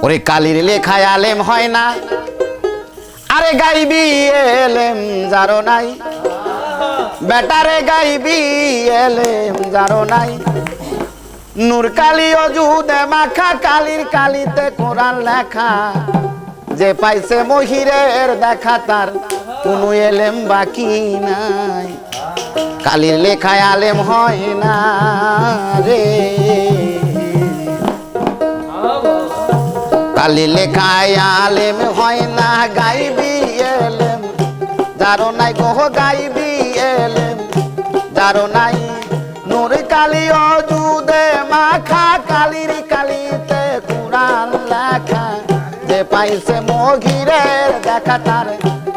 ওরে কালির লেখায় আলেম হয় না, আরে গাইবি এলেম যারো নাই, বেটারে গাইবি এলেম যারো নাই। নূর কালি অজুদে মাখা, কালির কালিতে কোরআন লেখা, যে পাইছে মহিরের দেখা তার কোনো এলেম বাকি নাই। কালির লেখায় আলেম হয় না রে, কালির লেখায় আলেম হয় না, গাইবি এলেম যারো নাই গো, গাইবি এলেম যারো নাই। নূর কালি অজুদে মাখা, কালির কালিতে কোরআন লেখা, যে পাইছে মহিরের দেখা তার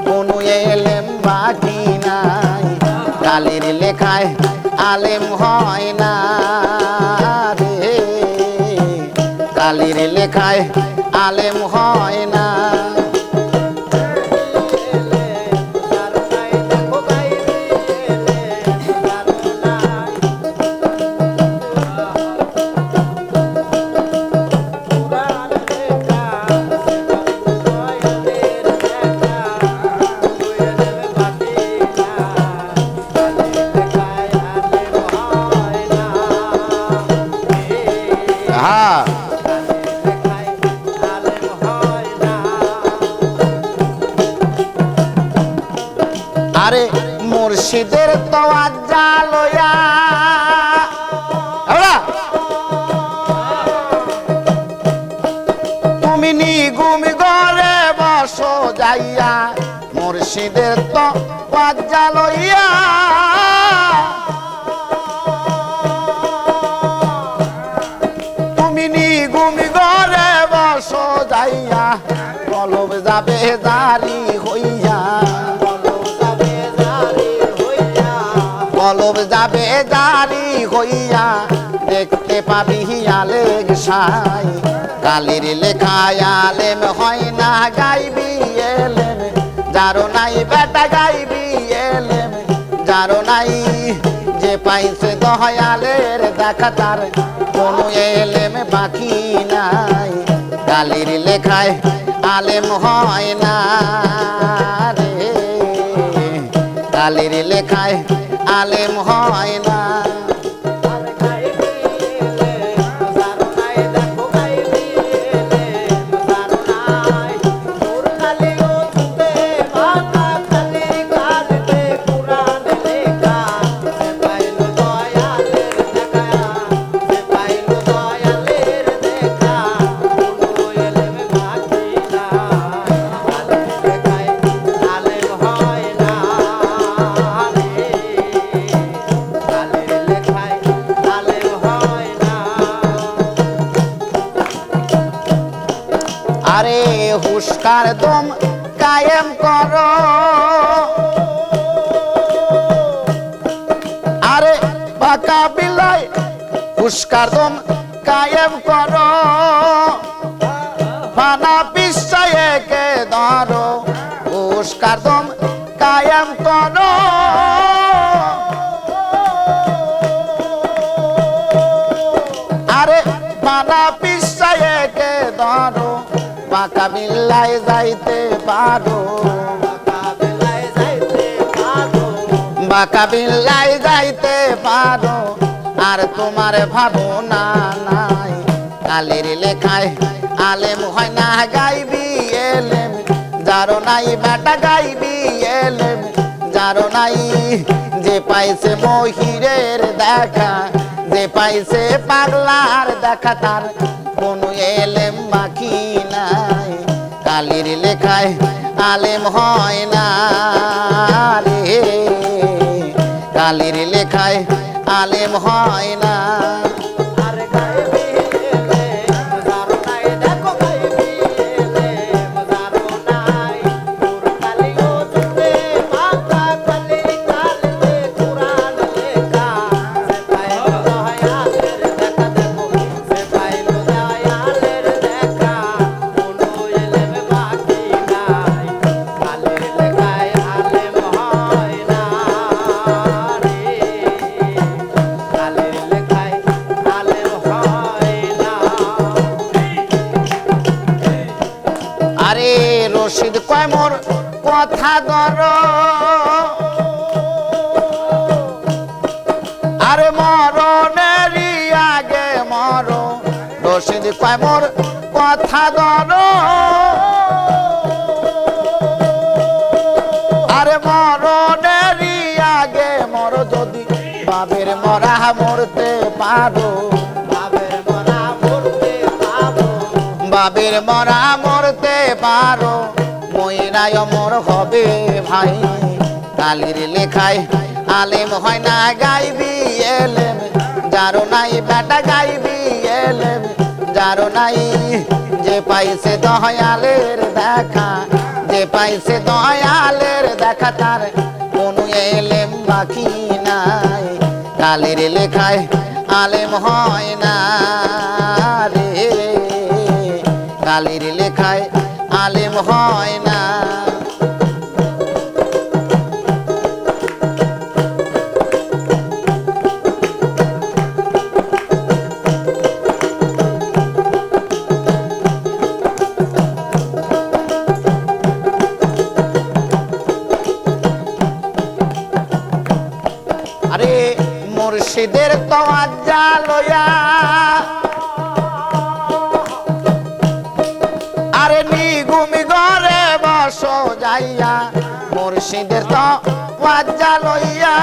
কোনো এলেম বাকি নাই। কালির লেখায় আলেম হয় না রে, কালির লেখায় আলেম হয় না। আরে মুর্শিদের তোয়াজ্জা লয়া, তুমি নিগুম ঘরে বসো যাইয়া, মুর্শিদের তোয়াজ্জা লইয়া। তুমি নিগুম ঘরে বসো যাইয়া, কলব যাবে জারি হইয়া, কলব যাবে জারি হইয়া, দেখতে পাবি আলেম সাই। কালির লেখায় আলেম হয় না, গাইবি এলেম যারো নাই, বেটা গাইবি এলেম যারো নাই। যে পাইছে দয়ালের দেখা তার কোনো এলেম বাকি নাই। কালির লেখায় আলেম হয় না রে, কালির লেখায় আলেম হয় না। আরে হুশকার দম কায়েম করো, আরে বাঁকা বিলাই হুশকার দম কায়েম করো, ফানা পিছায়ে কে ধরো, হুশকার দম কায়েম করো। আরে ফানা পিছায়ে কে ধরো, বাঁকা বিল্লায় যাইতে পারো, বাঁকা বিল্লায় যাইতে পারো, আর তোমার ভাবনা নাই। কালির লেখায় আলেম হয় না, গাইবি এলেম যারো নাই, বেটা গাইবি এলেম যারো নাই। যে পাইছে মহিরের দেখা, যে পাইছে পাগলার দেখা, তার কোনো এলেম বাকি নাই। কালির লেখায় আলেম হয় না রে, কালির লেখায় আলেম হয় না। মুর্শিদ কয় মোর কথা ধর আরে মরণেরই আগে মর মুর্শিদ কয় মোর কথা ধর আরে মরণেরই আগে মর যদি বাবের মরা মরতে পারো বাবের মরা মরতে পারো ময়নায় অমর হবে ভাই কালির লেখায় আলেম হয় না গাইবি এলেম যারো নাই বেটা গাইবি এলেম যারো নাই যে পাইছে দয়ালের দেখা যে পাইছে দয়ালের দেখা তার কোনো এলেম বাকি নাই কালির লেখায় আলেম হয় না রে কালির লেখায় আলেম হয় না আরে মুর্শিদের তওয়াজ্জা লয়া আরে নিগুমি ঘরে বসো যাইয়া মুর্শিদের তওয়াজ্জা লইয়া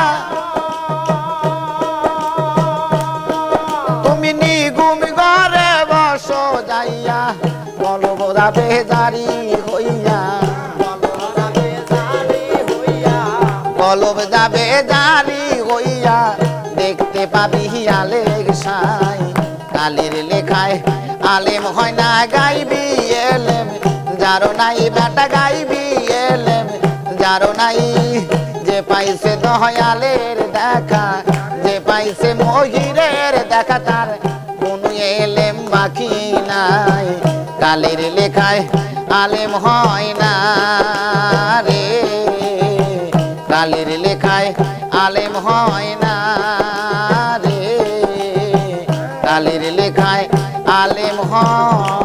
তুমি নিগুমি ঘরে বসো যাইয়া কলব যাবে জারি হইয়া কলব যাবে জারি হইয়া দেখতে পাবি আলের সাই কালির লেখায় আলেম হয় না গাইবি এলেম যারো নাই বেটা গাইবি এলেম যারো নাই যে পাইছে দয়ালের দেখা যে পাইছে মহিরের দেখা তার কোন এলেম বাকি নাই কালির লেখায় আলেম হয় না রে কালির লেখায় আলেম হয় না রে কালির লেখায় আলেম হয়